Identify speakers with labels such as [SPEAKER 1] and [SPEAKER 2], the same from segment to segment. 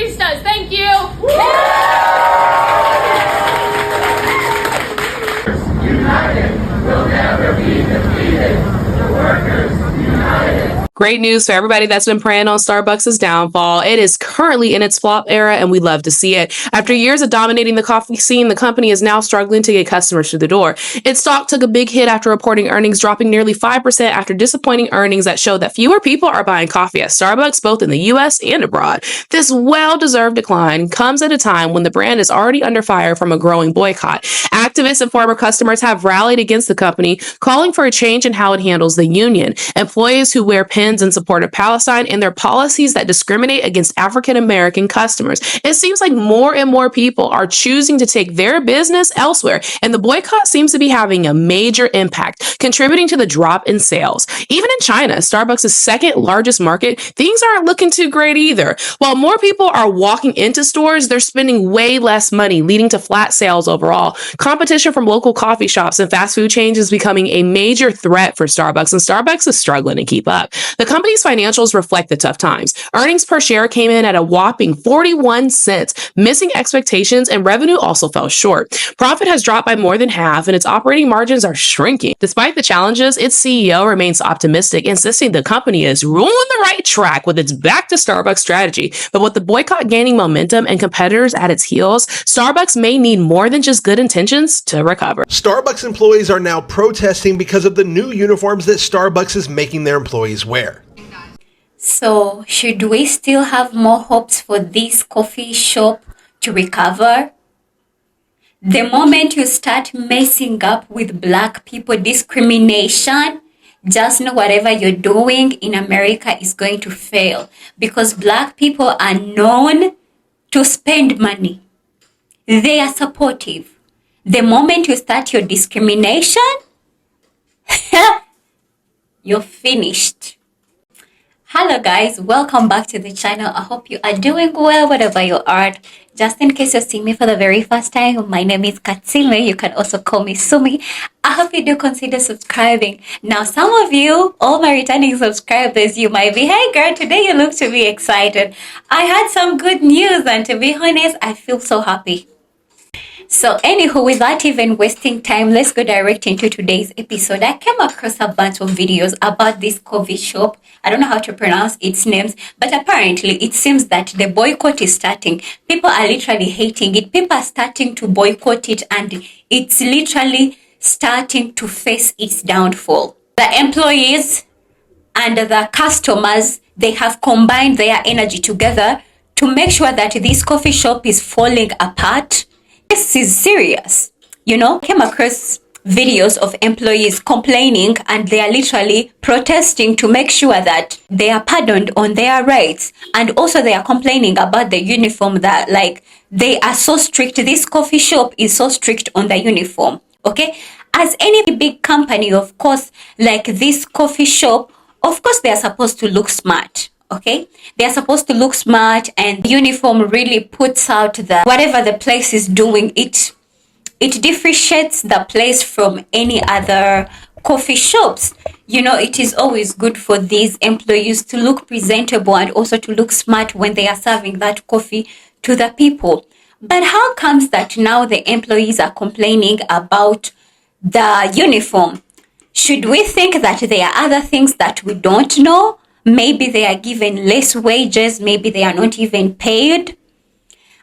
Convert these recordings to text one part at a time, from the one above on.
[SPEAKER 1] baristas. Thank you.
[SPEAKER 2] United, we'll never be defeated. The workers united.
[SPEAKER 3] Great news for everybody that's been preying on Starbucks' downfall. It is currently in its flop era, and we love to see it. After years of dominating the coffee scene, the company is now struggling to get customers through the door. Its stock took a big hit after reporting earnings, dropping nearly 5% after disappointing earnings that showed that fewer people are buying coffee at Starbucks, both in the U.S. and abroad. This well-deserved decline comes at a time when the brand is already under fire from a growing boycott. Activists and former customers have rallied against the company, calling for a change in how it handles the union, employees who wear pins in support of Palestine, and their policies that discriminate against African American customers. It seems like more and more people are choosing to take their business elsewhere, and the boycott seems to be having a major impact, contributing to the drop in sales. Even in China, Starbucks' second largest market, things aren't looking too great either. While more people are walking into stores, they're spending way less money, leading to flat sales overall. Competition from local coffee shops and fast food chains is becoming a major threat for Starbucks, and Starbucks is struggling to keep up. The company's financials reflect the tough times. Earnings per share came in at a whopping 41 cents, missing expectations, and revenue also fell short. Profit has dropped by more than half, and its operating margins are shrinking. Despite the challenges, its CEO remains optimistic, insisting the company is on the right track with its back to Starbucks strategy. But with the boycott gaining momentum and competitors at its heels, Starbucks may need more than just good intentions to recover.
[SPEAKER 4] Starbucks employees are now protesting because of the new uniforms that Starbucks is making their employees wear.
[SPEAKER 5] So, should we still have more hopes for this coffee shop to recover? The moment you start messing up with black people discrimination, just know whatever you're doing in America is going to fail, because black people are known to spend money. They are supportive. The moment you start your discrimination, you're finished. Hello guys, welcome back to the channel. I hope you are doing well whatever you are. Just in case you're seeing me for the very first time, my name is Katsime. You can also call me Sumi. I hope you do consider subscribing. Now some of you, all my returning subscribers, you might be, hey girl, today you look to be excited. I had some good news, and to be honest, I feel so happy. So anywho, without even wasting time, let's go direct into today's episode. I came across a bunch of videos about this coffee shop. I don't know how to pronounce its names, but apparently it seems that the boycott is starting. People are literally hating it. People are starting to boycott it, and it's literally starting to face its downfall. The employees and the customers, they have combined their energy together to make sure that this coffee shop is falling apart. This is serious. I came across videos of employees complaining, and they are literally protesting to make sure that they are pardoned on their rights. And also they are complaining about the uniform, that like they are so strict. This coffee shop is so strict on the uniform. Okay. As any big company, of course, like this coffee shop, of course, they are supposed to look smart. Okay, they are supposed to look smart, and the uniform really puts out the whatever the place is doing. It differentiates the place from any other coffee shops. It is always good for these employees to look presentable and also to look smart when they are serving that coffee to the people. But how comes that now the employees are complaining about the uniform? Should we think that there are other things that we don't know? Maybe they are given less wages, maybe they are not even paid.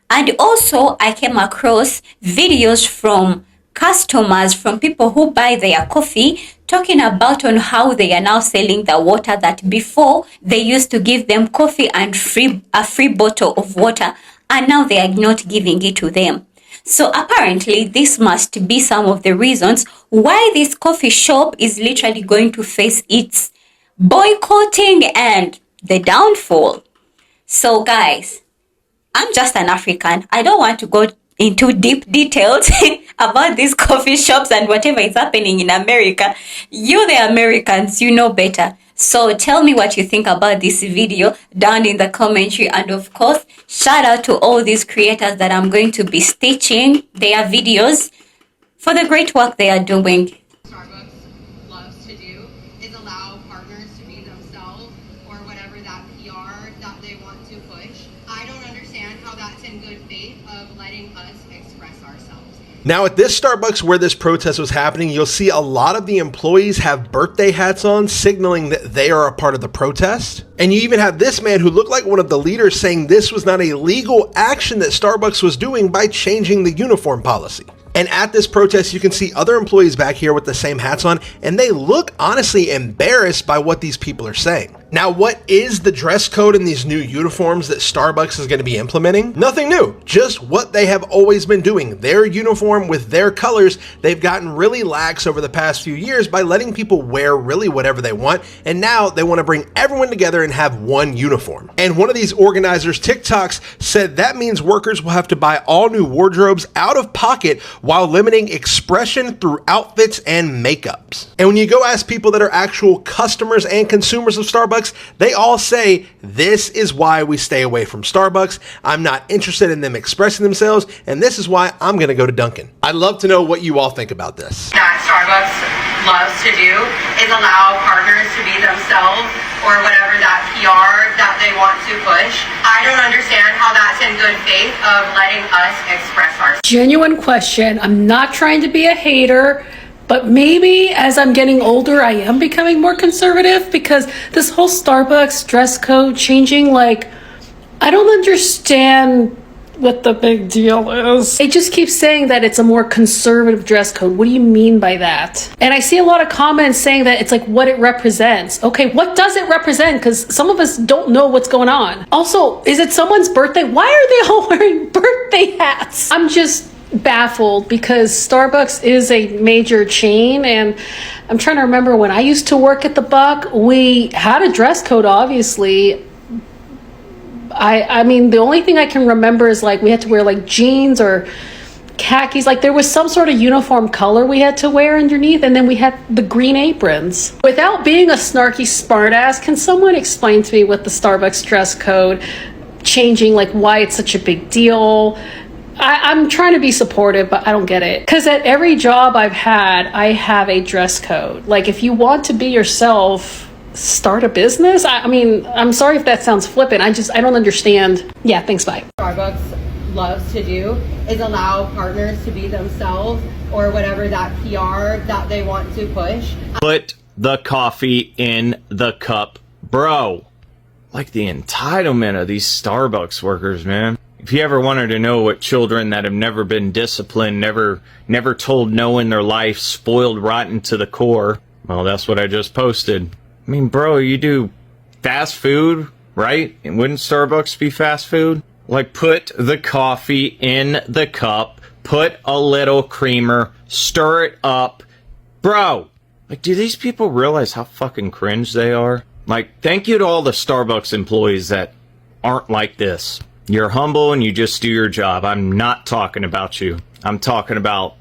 [SPEAKER 5] And also I came across videos from customers, from people who buy their coffee, talking about on how they are now selling the water, that before they used to give them coffee and a free bottle of water, and now they are not giving it to them. So apparently this must be some of the reasons why this coffee shop is literally going to face its boycotting and the downfall. So guys, I'm just an African. I don't want to go into deep details about these coffee shops and whatever is happening in America. You, the Americans, you know better. So tell me what you think about this video down in the commentary. And of course, shout out to all these creators that I'm going to be stitching their videos for the great work they are doing.
[SPEAKER 6] Starbucks loves to do is allow partners to be themselves, or whatever that PR that they want to push. I don't understand that's in good faith of letting us express ourselves.
[SPEAKER 4] Now at this Starbucks where this protest was happening, you'll see a lot of the employees have birthday hats on, signaling that they are a part of the protest. And you even have this man who looked like one of the leaders saying this was not a legal action that Starbucks was doing by changing the uniform policy. And at this protest, you can see other employees back here with the same hats on, and they look honestly embarrassed by what these people are saying. Now, what is the dress code in these new uniforms that Starbucks is going to be implementing? Nothing new, just what they have always been doing. Their uniform with their colors, they've gotten really lax over the past few years by letting people wear really whatever they want, and now they want to bring everyone together and have one uniform. And one of these organizers' TikToks said that means workers will have to buy all new wardrobes out of pocket while limiting expression through outfits and makeups. And when you go ask people that are actual customers and consumers of Starbucks, they all say, this is why we stay away from Starbucks. I'm not interested in them expressing themselves, and this is why I'm going to go to Dunkin'. I'd love to know what you all think about this.
[SPEAKER 6] That Starbucks loves to do is allow partners to be themselves or whatever that PR that they want to push. I don't understand how that's in good faith of letting us express ourselves.
[SPEAKER 1] Genuine question. I'm not trying to be a hater, but maybe as I'm getting older, I am becoming more conservative, because this whole Starbucks dress code changing, like, I don't understand what the big deal is. It just keeps saying that it's a more conservative dress code. What do you mean by that? And I see a lot of comments saying that it's like what it represents. Okay, what does it represent? Because some of us don't know what's going on. Also, is it someone's birthday? Why are they all wearing birthday hats? I'm just baffled, because Starbucks is a major chain, and I'm trying to remember when I used to work at the Buck, we had a dress code, obviously. I mean, the only thing I can remember is like we had to wear like jeans or khakis. Like there was some sort of uniform color we had to wear underneath, and then we had the green aprons. Without being a snarky smartass, can someone explain to me what the Starbucks dress code changing, like why it's such a big deal? I'm trying to be supportive, but I don't get it. Because at every job I've had, I have a dress code. Like if you want to be yourself, start a business. I mean, I'm sorry if that sounds flippant. I don't understand. Yeah, thanks, bye.
[SPEAKER 6] Starbucks loves to do is allow partners to be themselves or whatever that PR that they want to push.
[SPEAKER 7] Put the coffee in the cup, bro. Like the entitlement of these Starbucks workers, man. If you ever wanted to know what children that have never been disciplined, never told no in their life, spoiled rotten to the core, well, that's what I just posted. I mean, bro, you do fast food, right? And wouldn't Starbucks be fast food? Like, put the coffee in the cup, put a little creamer, stir it up. Bro, like, do these people realize how fucking cringe they are? Like, thank you to all the Starbucks employees that aren't like this. You're humble and you just do your job. I'm not talking about you. I'm talking about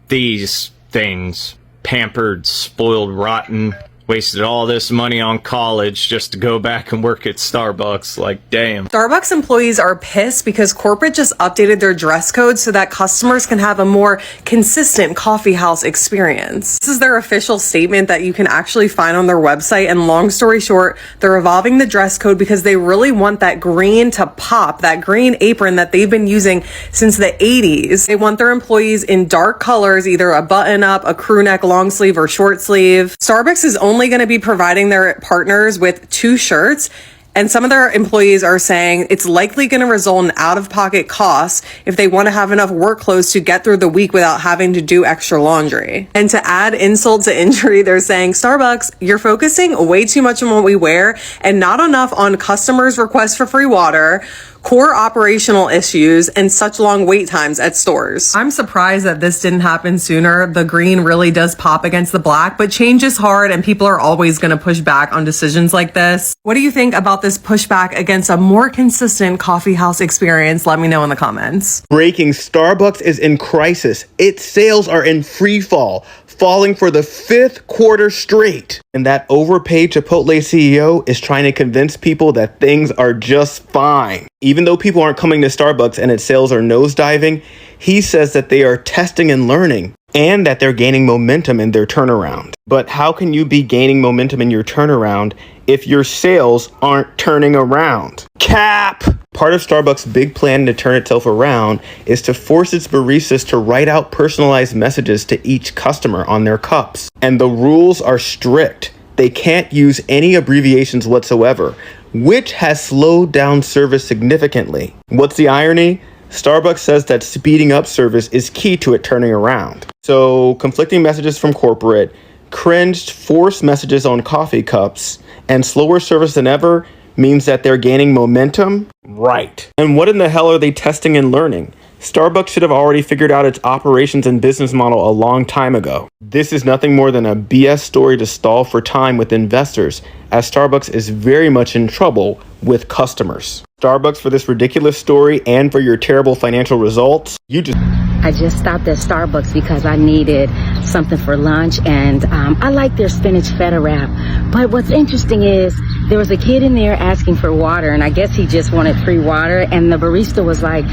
[SPEAKER 7] these things. Pampered, spoiled, rotten. Wasted all this money on college just to go back and work at Starbucks. Like, damn.
[SPEAKER 8] Starbucks employees are pissed because corporate just updated their dress code so that customers can have a more consistent coffee house experience. This is their official statement that you can actually find on their website. And long story short, they're evolving the dress code because they really want that green to pop, that green apron that they've been using since the 80s. They want their employees in dark colors, either a button up, a crew neck, long sleeve, or short sleeve. Starbucks is only going to be providing their partners with 2 shirts, and some of their employees are saying it's likely going to result in out-of-pocket costs if they want to have enough work clothes to get through the week without having to do extra laundry. And to add insult to injury, they're saying, Starbucks, you're focusing way too much on what we wear and not enough on customers' requests for free water, core operational issues, and such long wait times at stores. I'm surprised that this didn't happen sooner. The green really does pop against the black, but change is hard and people are always going to push back on decisions like this. What do you think about this pushback against a more consistent coffee house experience? Let me know in the comments.
[SPEAKER 9] Breaking: Starbucks is in crisis. Its sales are in free fall, falling for the 5th quarter straight. And that overpaid Chipotle CEO is trying to convince people that things are just fine. Even though people aren't coming to Starbucks and its sales are nosediving, he says that they are testing and learning and that they're gaining momentum in their turnaround. But how can you be gaining momentum in your turnaround if your sales aren't turning around. Cap! Part of Starbucks' big plan to turn itself around is to force its baristas to write out personalized messages to each customer on their cups. And the rules are strict. They can't use any abbreviations whatsoever, which has slowed down service significantly. What's the irony? Starbucks says that speeding up service is key to it turning around. So, conflicting messages from corporate, cringed forced messages on coffee cups, and slower service than ever means that they're gaining momentum? Right. And what in the hell are they testing and learning? Starbucks should have already figured out its operations and business model a long time ago. This is nothing more than a BS story to stall for time with investors, as Starbucks is very much in trouble with customers. Starbucks, for this ridiculous story and for your terrible financial results,
[SPEAKER 10] I just stopped at Starbucks because I needed something for lunch, and I like their spinach feta wrap. But what's interesting is there was a kid in there asking for water, and I guess he just wanted free water, and the barista was like,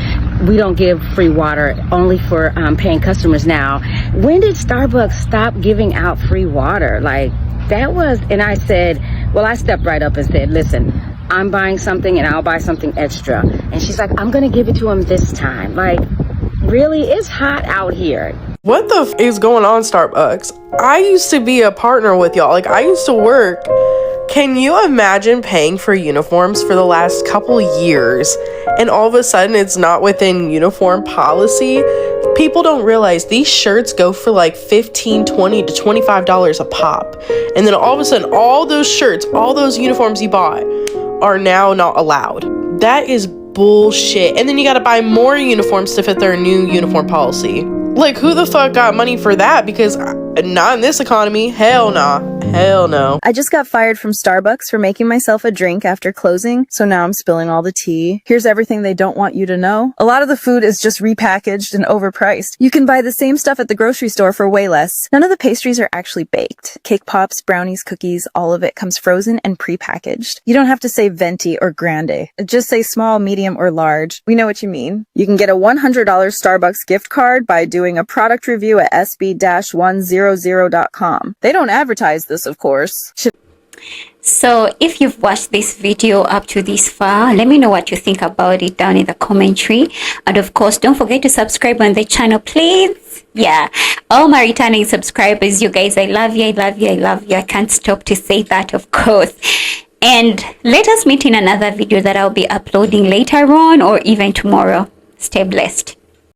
[SPEAKER 10] we don't give free water, only for paying customers now. When did Starbucks stop giving out free water? Like, that was, and I said, well, I stepped right up and said, listen, I'm buying something and I'll buy something extra. And she's like, I'm gonna give it to him this time. Like, really? It's hot out here.
[SPEAKER 11] What the is going on, Starbucks? I used to be a partner with y'all. Like, I used to work. Can you imagine paying for uniforms for the last couple years and all of a sudden it's not within uniform policy? People don't realize these shirts go for like $15, $20 to $25 a pop. And then all of a sudden, all those shirts, all those uniforms you bought are now not allowed. That is bullshit. And then you gotta buy more uniforms to fit their new uniform policy. Like, who the fuck got money for that? Because not in this economy. Hell nah. Hell no.
[SPEAKER 12] I just got fired from Starbucks for making myself a drink after closing, so now I'm spilling all the tea. Here's everything they don't want you to know. A lot of the food is just repackaged and overpriced. You can buy the same stuff at the grocery store for way less. None of the pastries are actually baked. Cake pops, brownies, cookies, all of it comes frozen and prepackaged. You don't have to say venti or grande. Just say small, medium, or large. We know what you mean. You can get a $100 Starbucks gift card by doing a product review at sb-100.com. They don't advertise this, of course.
[SPEAKER 5] So if you've watched this video up to this far, let me know what you think about it down in the commentary. And of course, don't forget to subscribe on the channel, please. Yeah, all my returning subscribers, you guys, I love you, I love you, I love you. I can't stop to say that, of course. And let us meet in another video that I'll be uploading later on or even tomorrow. Stay blessed.